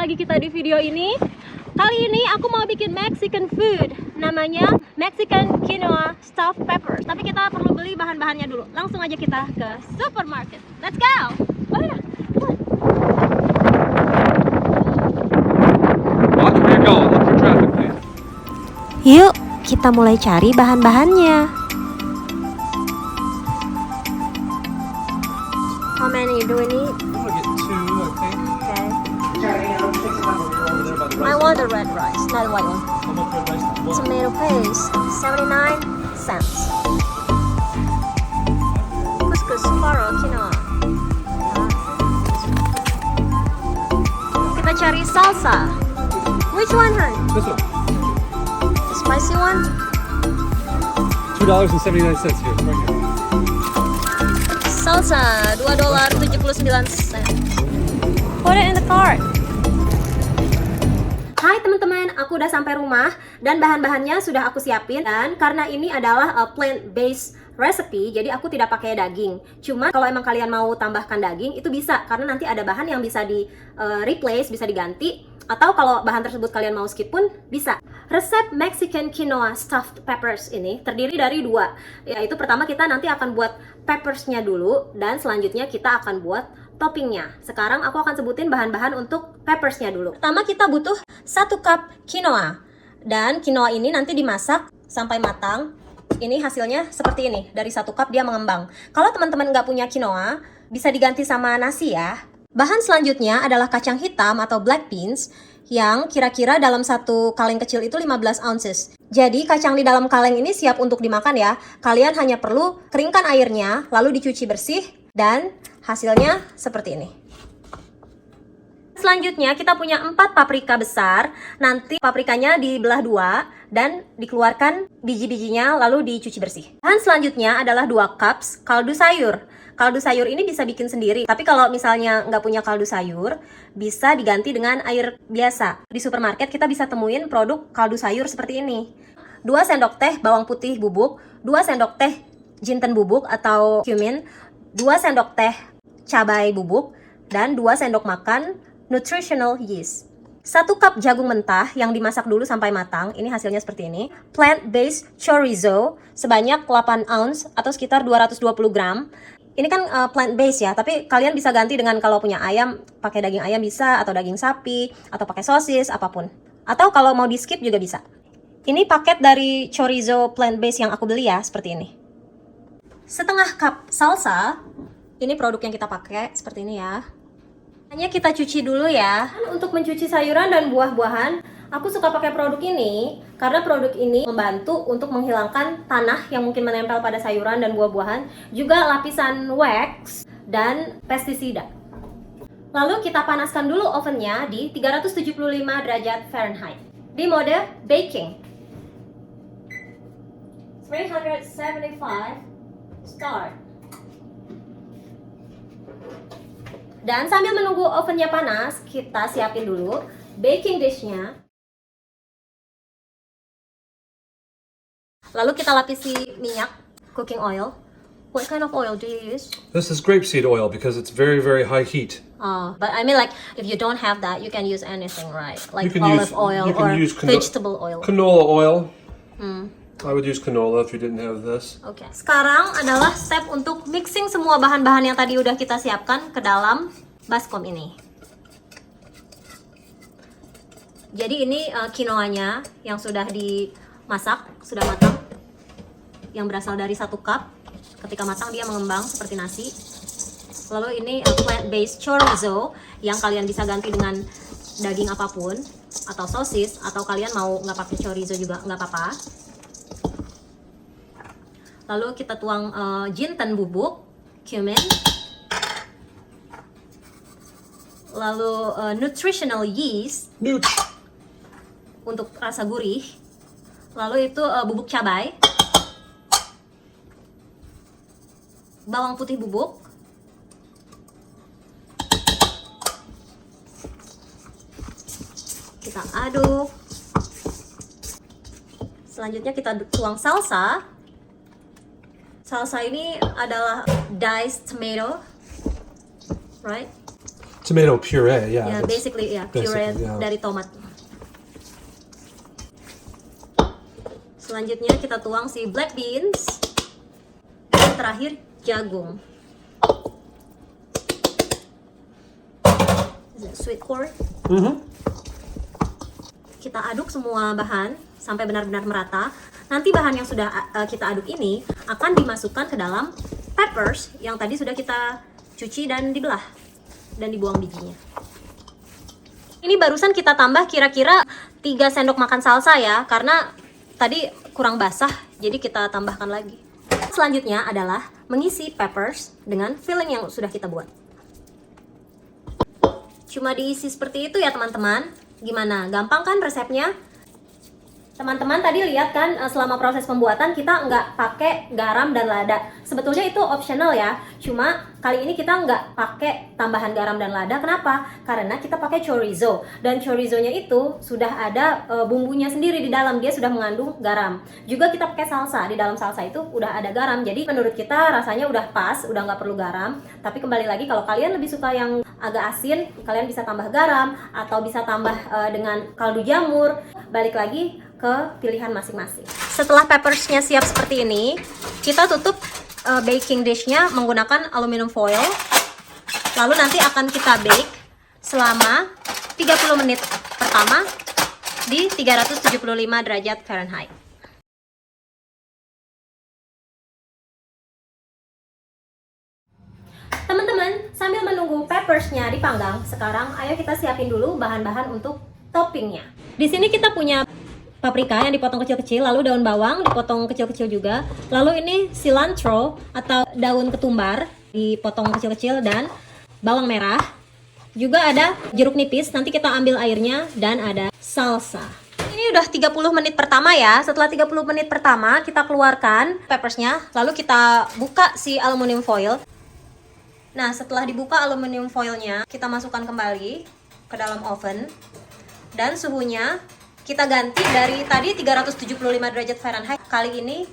lagi kita di video ini. Kali ini aku mau bikin Mexican food. Namanya Mexican quinoa stuffed peppers. Tapi kita perlu beli bahan-bahannya dulu. Langsung aja kita ke supermarket. Let's go! Oh ya, Watch where you're going. Look for traffic, please. yuk, kita mulai cari bahan-bahannya. How many do we need? I'm gonna get 2, I think. Okay. Over there by the I rice. want the red rice, not the white one. How much red rice? What? Tomato paste, 79 cents. Couscous, farro, quinoa. Kita cari salsa. Which one, hun? This one. The spicy one? $2.79 here, right here. Salsa, $2.79. Put it in the cart. Hai teman-teman, aku udah sampai rumah dan bahan-bahannya sudah aku siapin. Dan karena ini adalah plant-based recipe, jadi aku tidak pakai daging. Cuma kalau emang kalian mau tambahkan daging, itu bisa. Karena nanti ada bahan yang bisa di replace, bisa diganti. Atau kalau bahan tersebut kalian mau skip pun bisa. Resep Mexican quinoa stuffed peppers ini terdiri dari 2. Yaitu pertama kita nanti akan buat peppersnya dulu. Dan selanjutnya kita akan buat toppingnya. Sekarang aku akan sebutin bahan-bahan untuk peppersnya dulu. Pertama kita butuh 1 cup quinoa. Dan quinoa ini nanti dimasak sampai matang. Ini hasilnya seperti ini. Dari 1 cup dia mengembang. Kalau teman-teman nggak punya quinoa, bisa diganti sama nasi ya. Bahan selanjutnya adalah kacang hitam atau black beans yang kira-kira dalam 1 kaleng kecil itu 15 ounces. Jadi kacang di dalam kaleng ini siap untuk dimakan ya. Kalian hanya perlu keringkan airnya, lalu dicuci bersih, dan hasilnya seperti ini. Selanjutnya kita punya 4 paprika besar. Nanti paprikanya dibelah 2 dan dikeluarkan biji-bijinya lalu dicuci bersih. Bahan selanjutnya adalah 2 cups kaldu sayur. Kaldu sayur ini bisa bikin sendiri, tapi kalau misalnya nggak punya kaldu sayur, bisa diganti dengan air biasa. Di supermarket kita bisa temuin produk kaldu sayur seperti ini. 2 sendok teh bawang putih bubuk, 2 sendok teh jinten bubuk atau cumin, 2 sendok teh cabai bubuk, dan 2 sendok makan nutritional yeast. 1 cup jagung mentah yang dimasak dulu sampai matang, ini hasilnya seperti ini. Plant-based chorizo sebanyak 8 ounce atau sekitar 220 gram. Ini kan plant-based ya, tapi kalian bisa ganti dengan kalau punya ayam, pakai daging ayam bisa, atau daging sapi, atau pakai sosis, apapun. Atau kalau mau di skip juga bisa. Ini paket dari chorizo plant-based yang aku beli ya, seperti ini. Setengah cup salsa, ini produk yang kita pakai, seperti ini ya. Hanya kita cuci dulu ya. Untuk mencuci sayuran dan buah-buahan, aku suka pakai produk ini karena produk ini membantu untuk menghilangkan tanah yang mungkin menempel pada sayuran dan buah-buahan, juga lapisan wax dan pestisida. Lalu kita panaskan dulu ovennya di 375 derajat Fahrenheit di mode baking. 375 start. Dan sambil menunggu ovennya panas, kita siapin dulu baking dishnya. Lalu kita lapisi minyak, cooking oil. What kind of oil do you use? This is grapeseed oil because it's very, very high heat. Oh, but I mean like if you don't have that, you can use anything, right? Like You can olive use- oil you can or use vegetable oil. Canola oil. I would use canola if you didn't have this. Oke. Sekarang adalah step untuk mixing semua bahan-bahan yang tadi udah kita siapkan ke dalam baskom ini. Jadi ini quinoanya yang sudah dimasak, sudah matang. Yang berasal dari 1 cup. Ketika matang dia mengembang seperti nasi. Lalu ini plant-based chorizo yang kalian bisa ganti dengan daging apapun atau sosis, atau kalian mau nggak pakai chorizo juga nggak apa-apa. Lalu kita tuang jinten bubuk, cumin. Lalu nutritional yeast untuk rasa gurih. Lalu itu bubuk cabai. Bawang putih bubuk. Kita aduk. Selanjutnya kita tuang salsa. Salsa ini adalah diced tomato, right? Tomato puree, yeah. Ya, that's basically ya, puree basically, yeah. dari tomat. Selanjutnya kita tuang si black beans. Dan terakhir jagung. Is that sweet corn? Kita aduk semua bahan sampai benar-benar merata. Nanti bahan yang sudah kita aduk ini akan dimasukkan ke dalam peppers yang tadi sudah kita cuci dan dibelah dan dibuang bijinya. Ini barusan kita tambah kira-kira 3 sendok makan salsa ya, karena tadi kurang basah, jadi kita tambahkan lagi. Selanjutnya adalah mengisi peppers dengan filling yang sudah kita buat. Cuma diisi seperti itu ya teman-teman. Gimana? Gampang kan resepnya? Teman-teman tadi lihat kan selama proses pembuatan kita nggak pakai garam dan lada. Sebetulnya itu optional ya. Cuma kali ini kita nggak pakai tambahan garam dan lada. Kenapa? Karena kita pakai chorizo. Dan chorizonya itu sudah ada bumbunya sendiri di dalam. Dia sudah mengandung garam. Juga kita pakai salsa. Di dalam salsa itu udah ada garam. Jadi menurut kita rasanya udah pas, udah nggak perlu garam. Tapi kembali lagi kalau kalian lebih suka yang agak asin, kalian bisa tambah garam atau bisa tambah dengan kaldu jamur. Balik lagi ke pilihan masing-masing. Setelah peppersnya siap seperti ini, kita tutup baking dishnya menggunakan aluminium foil. Lalu nanti akan kita bake selama 30 menit pertama di 375 derajat Fahrenheit. Teman-teman, sambil menunggu peppersnya dipanggang, sekarang ayo kita siapin dulu bahan-bahan untuk toppingnya. Di sini kita punya paprika yang dipotong kecil-kecil, lalu daun bawang dipotong kecil-kecil juga. Lalu ini cilantro atau daun ketumbar dipotong kecil-kecil dan bawang merah. Juga ada jeruk nipis, nanti kita ambil airnya, dan ada salsa. Ini udah 30 menit pertama ya. Setelah 30 menit pertama kita keluarkan peppersnya, lalu kita buka si aluminium foil. Nah, setelah dibuka aluminium foilnya, kita masukkan kembali ke dalam oven. Dan suhunya kita ganti dari tadi 375 derajat Fahrenheit, kali ini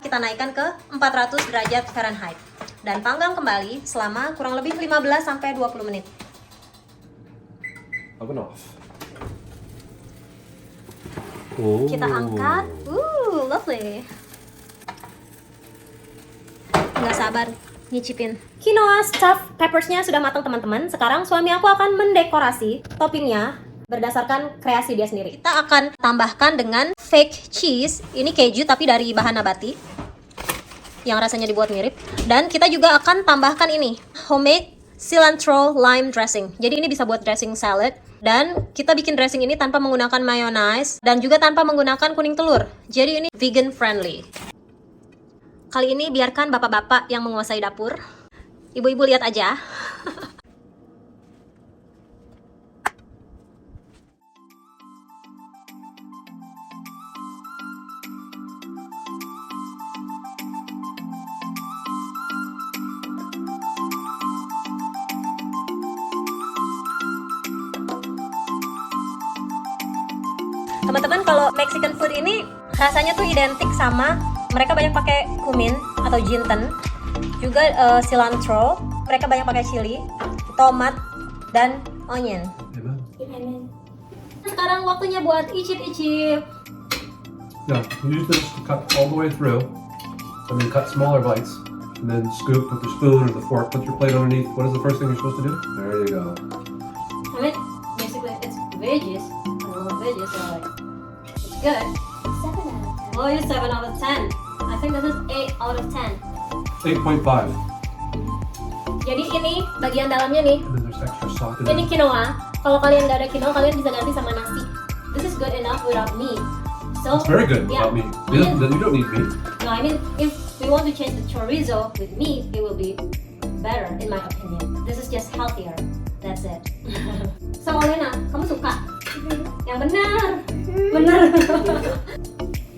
kita naikkan ke 400 derajat Fahrenheit dan panggang kembali selama kurang lebih 15-20 menit. Oven off. Kita angkat. Lovely. Nggak sabar nyicipin. Quinoa stuffed peppersnya sudah matang teman-teman. Sekarang suami aku akan mendekorasi toppingnya berdasarkan kreasi dia sendiri. Kita akan tambahkan dengan fake cheese. Ini keju tapi dari bahan nabati yang rasanya dibuat mirip. Dan kita juga akan tambahkan ini homemade cilantro lime dressing. Jadi ini bisa buat dressing salad. Dan kita bikin dressing ini tanpa menggunakan mayonnaise dan juga tanpa menggunakan kuning telur. Jadi ini vegan friendly. Kali ini biarkan bapak-bapak yang menguasai dapur. Ibu-ibu lihat aja. Teman-teman, kalau Mexican food ini rasanya tuh identik sama, mereka banyak pakai cumin atau jinten, juga cilantro, mereka banyak pakai chili, tomat, dan onion. Amen. Sekarang waktunya buat icip-icip. Yeah, use this to cut all the way through, and then cut smaller bites, and then scoop with the spoon or the fork. Put your plate underneath. What is the first thing you're supposed to do? There you go. I mean, basically it's veggies. I love veggies, so like, it's good. 7 out of 10. Oh, you're 7 out of 10. I think this is 8 out of 10. 8.5. Jadi ini bagian dalamnya nih. And then there's extra salt in Ini it. quinoa. Kalau kalian nggak ada quinoa, kalian bisa ganti sama nasi. This is good enough without meat. So It's very good yeah. without meat. Then you don't need meat. No, I mean if we want to change the chorizo with meat, it will be better in my opinion. This is just healthier. That's it. So Olena, kamu suka? Yang benar. Benar.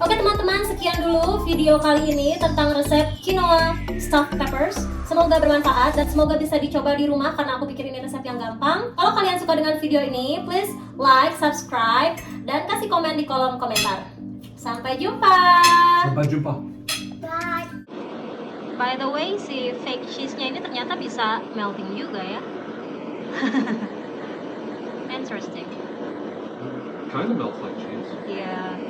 Oke teman-teman, sekian dulu video kali ini tentang resep quinoa stuffed peppers. Semoga bermanfaat dan semoga bisa dicoba di rumah karena aku pikir ini resep yang gampang. Kalau kalian suka dengan video ini, please like, subscribe, dan kasih komen di kolom komentar. Sampai jumpa! Sampai jumpa. Bye. By the way, si fake cheese-nya ini ternyata bisa melting juga ya. Interesting. Kind of melts like cheese. Yeah.